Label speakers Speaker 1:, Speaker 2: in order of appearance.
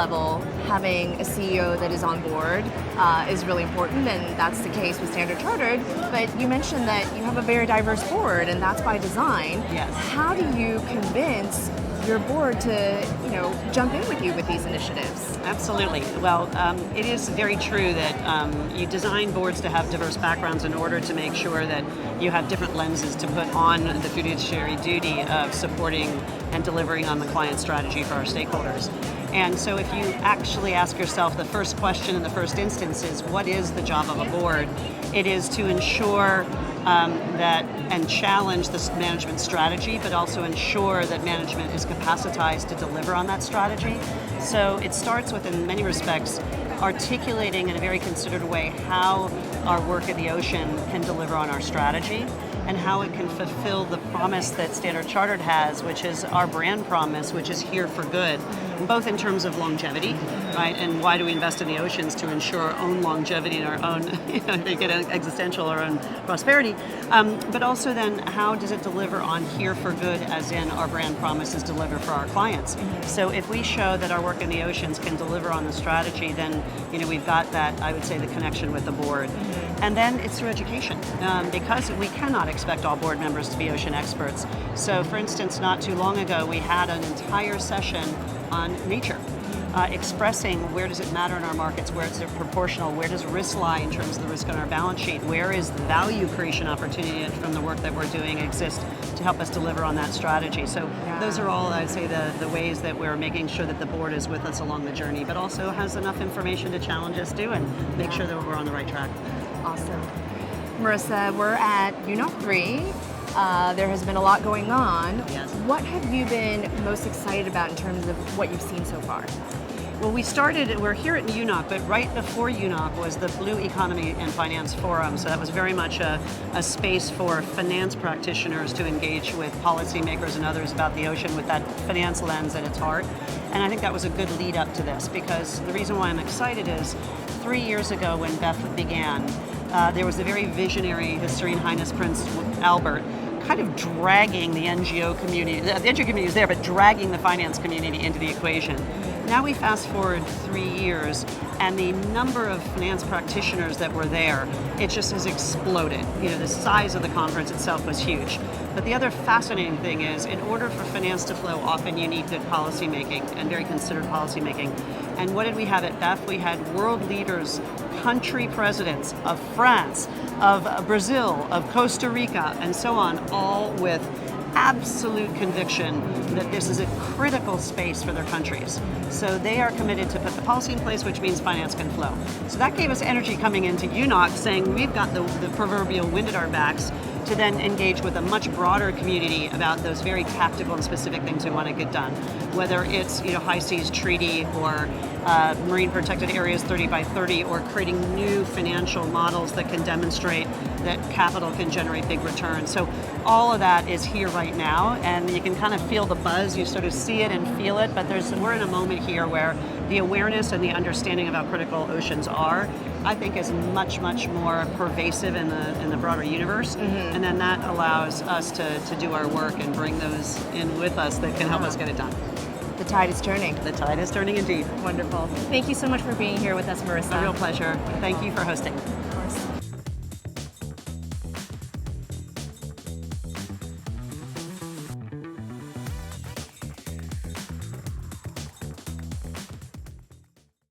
Speaker 1: level, having a CEO that is on board is really important, and that's the case with Standard Chartered. But you mentioned that you have a very diverse board, and that's by design.
Speaker 2: Yes.
Speaker 1: How do you convince your board to, jump in with you with these initiatives?
Speaker 2: Absolutely. Well, it is very true that you design boards to have diverse backgrounds in order to make sure that you have different lenses to put on the fiduciary duty of supporting and delivering on the client strategy for our stakeholders. And so if you actually ask yourself, the first question in the first instance is, what is the job of a board? It is to ensure that and challenge this management strategy, but also ensure that management is capacitized to deliver on that strategy. So it starts with, in many respects, articulating in a very considered way how our work at the ocean can deliver on our strategy and how it can fulfill the promise that Standard Chartered has, which is our brand promise, which is here for good, both in terms of longevity, right? And why do we invest in the oceans? To ensure our own longevity and our own, make it existential, our own prosperity. But also then, how does it deliver on here for good, as in our brand promises deliver for our clients? So if we show that our work in the oceans can deliver on the strategy, then we've got that, I would say, the connection with the board. And then it's through education, because we cannot expect all board members to be ocean experts. So for instance, not too long ago, we had an entire session on nature, expressing where does it matter in our markets, where is it proportional, where does risk lie in terms of the risk on our balance sheet, where is the value creation opportunity from the work that we're doing exist to help us deliver on that strategy. So those are all, I'd say, the ways that we're making sure that the board is with us along the journey, but also has enough information to challenge us too and make sure that we're on the right track.
Speaker 1: Awesome. Marisa, we're at UNOC 3. There has been a lot going on.
Speaker 2: Yes.
Speaker 1: What have you been most excited about in terms of what you've seen so far?
Speaker 2: Well, we're here at UNOC, but right before UNOC was the Blue Economy and Finance Forum. So that was very much a space for finance practitioners to engage with policymakers and others about the ocean with that finance lens at its heart. And I think that was a good lead up to this, because the reason why I'm excited is 3 years ago when BEF began, there was a very visionary, His Serene Highness Prince Albert, kind of dragging the NGO community. The NGO community was there, but dragging the finance community into the equation. Now we fast forward 3 years, and the number of finance practitioners that were there, it just has exploded. The size of the conference itself was huge. But the other fascinating thing is, in order for finance to flow, often you need good policy making and very considered policy making. And what did we have at BEF? We had world leaders, country presidents of France, of Brazil, of Costa Rica, and so on, all with absolute conviction that this is a critical space for their countries. So they are committed to put the policy in place, which means finance can flow. So that gave us energy coming into UNOC, saying we've got the proverbial wind at our backs to then engage with a much broader community about those very tactical and specific things we want to get done. Whether it's High Seas Treaty or Marine Protected Areas 30 by 30, or creating new financial models that can demonstrate that capital can generate big returns. So all of that is here right now, and you can kind of feel the buzz. You sort of see it and feel it, but we're in a moment here where the awareness and the understanding of how critical oceans are, I think, is much, much more pervasive in the broader universe. And then that allows us to do our work and bring those in with us that can help us get it done.
Speaker 1: The tide is turning.
Speaker 2: The tide is turning indeed.
Speaker 1: Wonderful. Thank you so much for being here with us, Marisa.
Speaker 2: A real pleasure. Thank you for hosting.